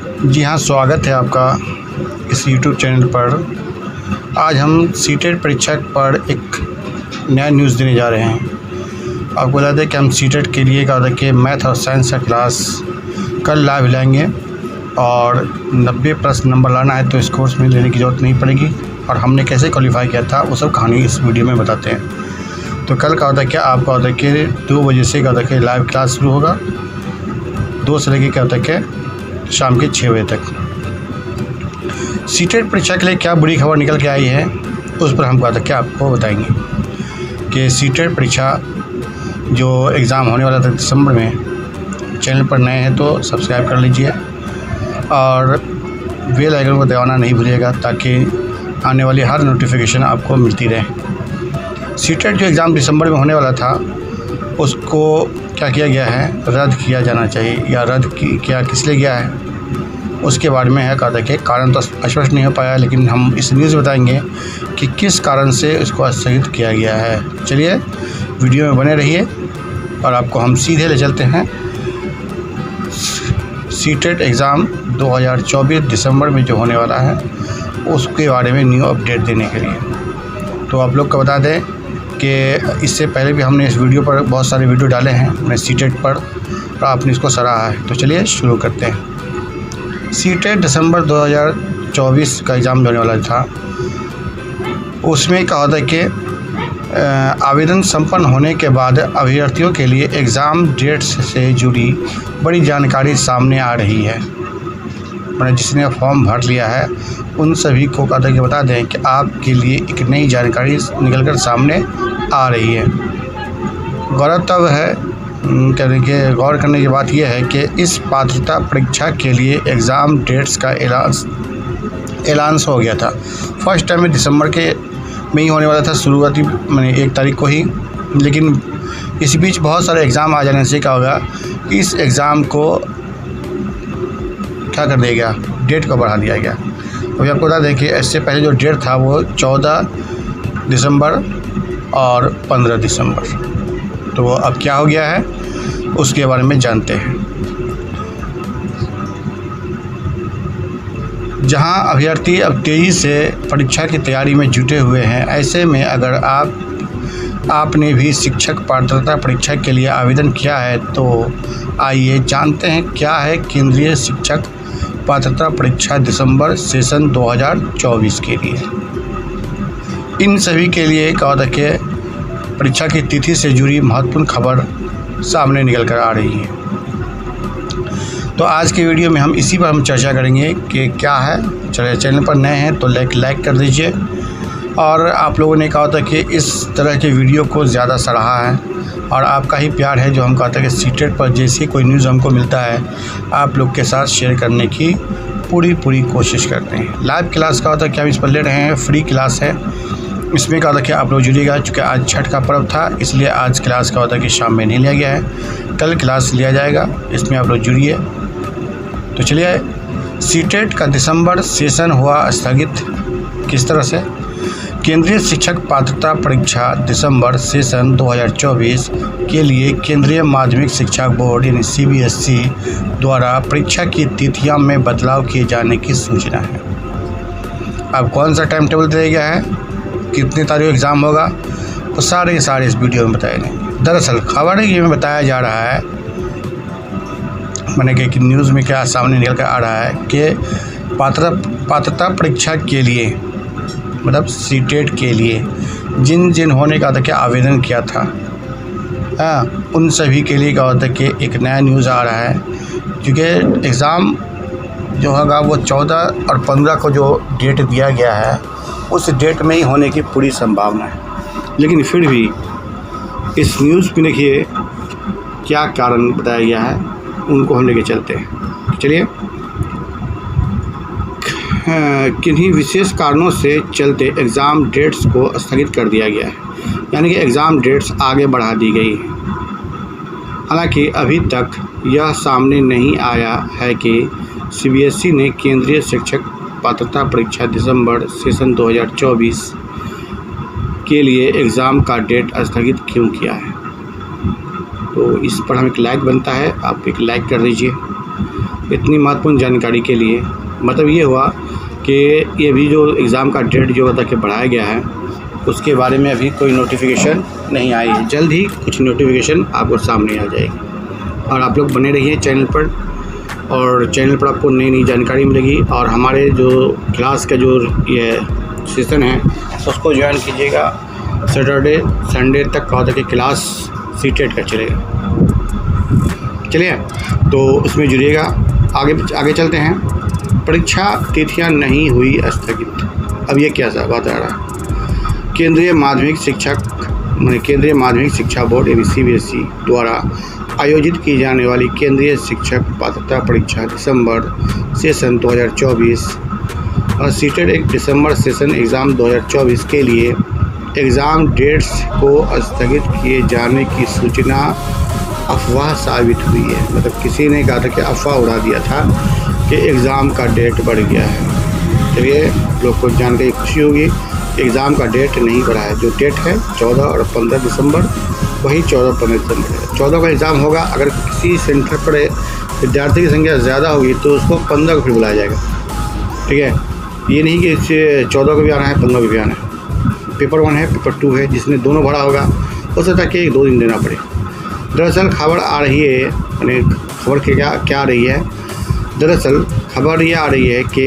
जी हाँ, स्वागत है आपका इस यूट्यूब चैनल पर। आज हम सीटेट परीक्षा पर एक नया न्यूज़ देने जा रहे हैं। आपको बता दें कि हम सीटेट के लिए कहा था कि मैथ और साइंस का क्लास कल लाइव लाएंगे और 90 प्लस नंबर लाना है तो इस कोर्स में लेने की ज़रूरत नहीं पड़ेगी। और हमने कैसे क्वालिफाई किया था वो सब कहानी इस वीडियो में बताते हैं। तो कल का होता है क्या, आपका होता है कि 2 बजे से क्या होता है कि लाइव क्लास शुरू होगा, 2 से लेकर क्या होता है कि शाम के 6 बजे तक। सीटेट परीक्षा के लिए क्या बुरी खबर निकल के आई है उस पर हम क्या आपको बताएंगे कि सीटेट परीक्षा जो एग्ज़ाम होने वाला था दिसंबर में, चैनल पर नए हैं तो सब्सक्राइब कर लीजिए और बेल आइकन को दबाना नहीं भूलिएगा ताकि आने वाली हर नोटिफिकेशन आपको मिलती रहे। सीटेट जो एग्ज़ाम दिसंबर में होने वाला था उसको क्या किया गया है, रद्द किया जाना चाहिए या रद्द किया किस लिए गया है उसके बारे में है कहा था कि कारण तो स्पष्ट नहीं हो पाया, लेकिन हम इस न्यूज़ बताएंगे कि किस कारण से इसको स्थगित किया गया है। चलिए वीडियो में बने रहिए और आपको हम सीधे ले चलते हैं सीटेट एग्ज़ाम 2024 दिसंबर में जो होने वाला है उसके बारे में न्यू अपडेट देने के लिए। तो आप लोग को बता दें कि इससे पहले भी हमने इस वीडियो पर बहुत सारे वीडियो डाले हैं अपने सीटेट पर और आपने इसको सराहा है। तो चलिए शुरू करते हैं। सीटेट दिसंबर 2024 का एग्ज़ाम होने वाला था, उसमें कहा था कि आवेदन संपन्न होने के बाद अभ्यर्थियों के लिए एग्ज़ाम डेट्स से जुड़ी बड़ी जानकारी सामने आ रही है। मैंने जिसने फॉर्म भर लिया है उन सभी को कहा था कि बता दें कि आपके लिए एक नई जानकारी निकलकर सामने आ रही है। गौरतलब है कहने के गौर करने की बात यह है कि इस पात्रता परीक्षा के लिए एग्ज़ाम डेट्स का ऐलान हो गया था। फर्स्ट टाइम में दिसंबर के में ही होने वाला था, शुरुआती मैंने 1 तारीख को ही, लेकिन इस बीच बहुत सारे एग्ज़ाम आ जाने से क्या होगा, इस एग्ज़ाम को क्या कर दिया गया, डेट को बढ़ा दिया गया। अभी आपको बता दें कि इससे पहले जो डेट था वो 14 दिसंबर और 15 दिसंबर, तो वो अब क्या हो गया है उसके बारे में जानते हैं। जहां अभ्यर्थी अब तेज़ी से परीक्षा की तैयारी में जुटे हुए हैं, ऐसे में अगर आपने भी शिक्षक पात्रता परीक्षा के लिए आवेदन किया है तो आइए जानते हैं क्या है केंद्रीय शिक्षक पात्रता परीक्षा दिसंबर सेशन 2024 के लिए। इन सभी के लिए कहा था कि परीक्षा की तिथि से जुड़ी महत्वपूर्ण खबर सामने निकल कर आ रही है। तो आज के वीडियो में हम इसी पर हम चर्चा करेंगे कि क्या है। चलिए चैनल पर नए हैं तो लाइक कर दीजिए और आप लोगों ने कहा था कि इस तरह के वीडियो को ज़्यादा सराहा है और आपका ही प्यार है जो हम कहते हैं कि सीटेट पर जैसी कोई न्यूज़ हमको मिलता है आप लोग के साथ शेयर करने की पूरी कोशिश करते हैं। लाइव क्लास का होता है कि हम इस पर ले रहे हैं, फ्री क्लास है। इसमें कहा था कि आप लोग जुड़िएगा, चूँकि आज छठ का पर्व था इसलिए आज क्लास का होता है कि शाम में नहीं लिया गया है, कल क्लास लिया जाएगा, इसमें आप लोग जुड़िए। तो चलिए, सीटेट का दिसंबर सेशन हुआ स्थगित किस तरह से। केंद्रीय शिक्षक पात्रता परीक्षा दिसंबर सेशन 2024 के लिए केंद्रीय माध्यमिक शिक्षा बोर्ड यानी CBSE द्वारा परीक्षा की तिथियों में बदलाव किए जाने की सूचना है। अब कौन सा टाइम टेबल दिया गया है, कितनी तारीख एग्ज़ाम होगा, तो सारे के सारे इस वीडियो में बताए जाएंगे। दरअसल खबर ये में बताया जा रहा है, मैंने कि न्यूज़ में क्या सामने निकल कर आ रहा है कि पात्रता परीक्षा के लिए मतलब सीटेट के लिए जिन होने का था कि आवेदन किया था उन सभी के लिए क्या होता है कि एक नया न्यूज़ आ रहा है, क्योंकि एग्ज़ाम जो होगा वो 14 और 15 को जो डेट दिया गया है उस डेट में ही होने की पूरी संभावना है। लेकिन फिर भी इस न्यूज़ में देखिए क्या कारण बताया गया है, उनको हम लेके चलते हैं। चलिए, किन्हीं विशेष कारणों से चलते एग्ज़ाम डेट्स को स्थगित कर दिया गया है, यानी कि एग्ज़ाम डेट्स आगे बढ़ा दी गई है। हालांकि अभी तक यह सामने नहीं आया है कि CBSE ने केंद्रीय शिक्षक पात्रता परीक्षा दिसंबर सेशन 2024 के लिए एग्ज़ाम का डेट स्थगित क्यों किया है। तो इस पर हम एक लाइक बनता है, आप एक लाइक कर दीजिए। इतनी महत्वपूर्ण जानकारी के लिए। मतलब ये हुआ कि ये भी जो एग्ज़ाम का डेट जो बता के बढ़ाया गया है उसके बारे में अभी कोई नोटिफिकेशन नहीं आई है। जल्द ही कुछ नोटिफिकेशन आपको सामने आ जाएगी और आप लोग बने रहिए चैनल पर, और चैनल पर आपको नई नई जानकारी मिलेगी। और हमारे जो क्लास का जो ये सेशन है उसको ज्वाइन कीजिएगा। सैटरडे संडे तक का होता है कि क्लास सीटेट का चलेगा। चलिए तो उसमें जुड़िएगा। आगे चलते हैं। परीक्षा तिथियां नहीं हुई स्थगित। अब ये क्या सा बात आ रहा है? केंद्रीय माध्यमिक शिक्षा बोर्ड यानी CBSE द्वारा आयोजित की जाने वाली केंद्रीय शिक्षक पात्रता परीक्षा दिसंबर सेशन 2024 और सीटेट 1 दिसंबर सेशन एग्ज़ाम 2024 के लिए एग्ज़ाम डेट्स को स्थगित किए जाने की सूचना अफवाह साबित हुई है। मतलब किसी ने कहा था कि अफवाह उड़ा दिया था कि एग्ज़ाम का डेट बढ़ गया है। चलिए लोग को जान के खुशी होगी। एग्ज़ाम का डेट नहीं बढ़ा है। जो डेट है 14 और 15 दिसंबर वही 14-15 दिसंबर है। 14 का एग्ज़ाम होगा। अगर किसी सेंटर पर विद्यार्थी की संख्या ज़्यादा होगी तो उसको 15 को फिर बुलाया जाएगा। ठीक है, ये नहीं कि 14 को भी आना है 15 को भी आना है। पेपर 1 है, पेपर 2 है, जिसने दोनों भरा होगा हो सकता है कि 1-2 दिन देना पड़े। दरअसल खबर आ रही है, यानी खबर क्या आ रही है? दरअसल खबर ये आ रही है कि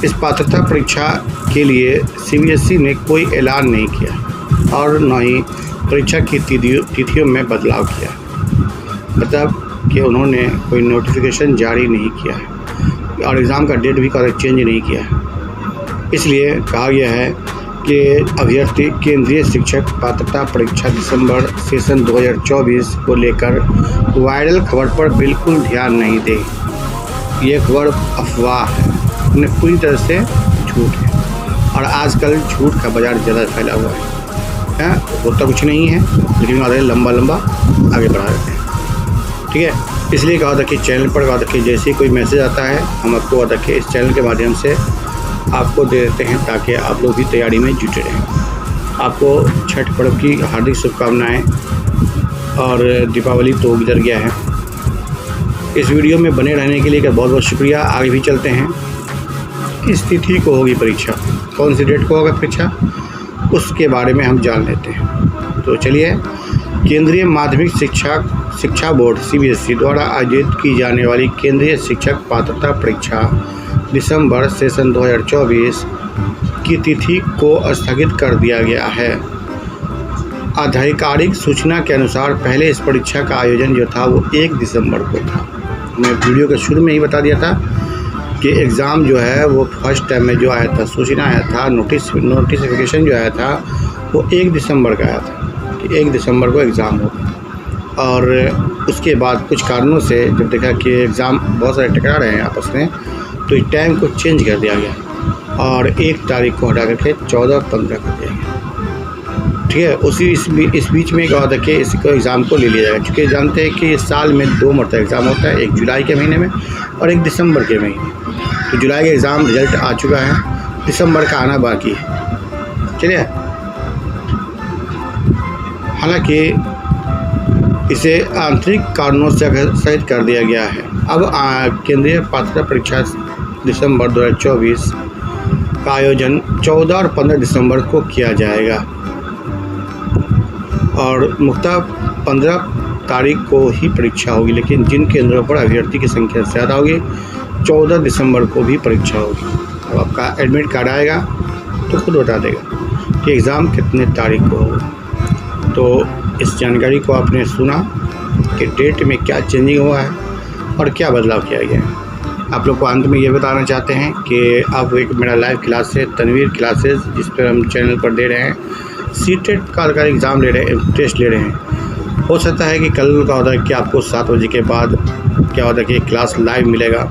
इस पात्रता परीक्षा के लिए CBSE ने कोई ऐलान नहीं किया और न ही परीक्षा की तिथियों में बदलाव किया। मतलब कि उन्होंने कोई नोटिफिकेशन जारी नहीं किया है और एग्ज़ाम का डेट भी कभी चेंज नहीं किया है। इसलिए कहा गया है कि अभ्यर्थी केंद्रीय शिक्षक पात्रता परीक्षा दिसंबर सेशन 2024 को लेकर वायरल खबर पर बिल्कुल ध्यान नहीं दें। ये खबर अफवाह है, पूरी तरह से झूठ है और आजकल झूठ का बाज़ार ज़्यादा फैला हुआ है। होता कुछ नहीं है लेकिन लंबा आगे बढ़ा देते हैं। ठीक है, इसलिए कहा था कि चैनल पर कहा था कि जैसे ही कोई मैसेज आता है हम आपको कहा था कि इस चैनल के माध्यम से आपको दे देते हैं ताकि आप लोग भी तैयारी में जुटे रहें। आपको छठ पर्व की हार्दिक शुभकामनाएँ। और दीपावली तो गुजर गया है। इस वीडियो में बने रहने के लिए बहुत बहुत शुक्रिया। आगे भी चलते हैं। किस तिथि को होगी परीक्षा, कौन सी डेट को होगा परीक्षा, उसके बारे में हम जान लेते हैं। तो चलिए, केंद्रीय माध्यमिक शिक्षा बोर्ड CBSE द्वारा आयोजित की जाने वाली केंद्रीय शिक्षक पात्रता परीक्षा दिसंबर सेशन 2024 की तिथि को स्थगित कर दिया गया है। आधिकारिक सूचना के अनुसार पहले इस परीक्षा का आयोजन जो था वो 1 दिसंबर को था। मैं वीडियो के शुरू में ही बता दिया था कि एग्ज़ाम जो है वो फर्स्ट टाइम में जो आया था, सूचना आया था, नोटिफिकेशन जो आया था वो 1 दिसंबर का आया था कि 1 दिसंबर को एग्ज़ाम होगा। और उसके बाद कुछ कारणों से जब देखा कि एग्ज़ाम बहुत सारे टकरा रहे हैं आपस में, तो इस टाइम को चेंज कर दिया गया और 1 तारीख को हटा करके 14-15 कर दिया गया। ठीक है, इस बीच में क्या होता है कि इसको एग्ज़ाम को ले लिया जाएगा, क्योंकि जानते हैं कि इस साल में 2 मरतबा एग्ज़ाम होता है, 1 जुलाई के महीने में और 1 दिसंबर के महीने। तो जुलाई का एग्ज़ाम रिजल्ट आ चुका है, दिसंबर का आना बाकी है। चलिए, हालांकि इसे आंतरिक कारणों से स्थगित कर दिया गया है। अब केंद्रीय पात्रता परीक्षा दिसंबर 2024 का आयोजन 14 और 15 दिसंबर को किया जाएगा और मुख्यतः 15 तारीख को ही परीक्षा होगी, लेकिन जिन केंद्रों पर अभ्यर्थी की संख्या ज़्यादा होगी 14 दिसंबर को भी परीक्षा होगी। अब आपका एडमिट कार्ड आएगा तो खुद बता देगा कि एग्ज़ाम कितने तारीख को होगा। तो इस जानकारी को आपने सुना कि डेट में क्या चेंजिंग हुआ है और क्या बदलाव किया गया है। आप लोग को अंत में ये बताना चाहते हैं कि अब एक मेरा लाइव क्लास है तनवीर क्लासेस, जिस पर हम चैनल पर दे रहे हैं सीटेट का एग्ज़ाम ले रहे हैं, टेस्ट ले रहे हैं। हो सकता है कि कल का होता है कि आपको 7 बजे के बाद क्या होता है कि क्लास लाइव मिलेगा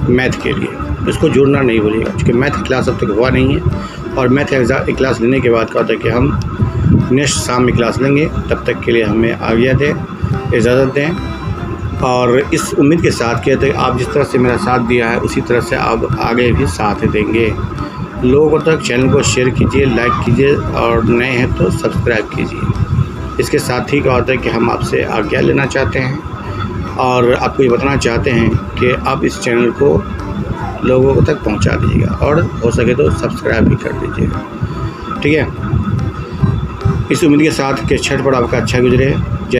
मैथ के लिए, इसको जुड़ना नहीं भूलिएगा, क्योंकि मैथ की क्लास अब तक हुआ नहीं है और मैथ एग्ज़ाम क्लास लेने के बाद क्या होता है कि हम नेक्स्ट शाम में क्लास लेंगे। तब तक के लिए हमें आज्ञा दें, इजाज़त दें और इस उम्मीद के साथ कि आप जिस तरह से मेरा साथ दिया है उसी तरह से आप आगे भी साथ देंगे। लोगों तक चैनल को शेयर कीजिए, लाइक कीजिए और नए हैं तो सब्सक्राइब कीजिए। इसके साथ ही क्या होता है कि हम आपसे आज्ञा लेना चाहते हैं। और आपको ये बताना चाहते हैं कि आप इस चैनल को लोगों तक पहुंचा दीजिएगा और हो सके तो सब्सक्राइब भी कर दीजिएगा। ठीक है, इस उम्मीद के साथ कि छठ पर्व आपका अच्छा गुजरे।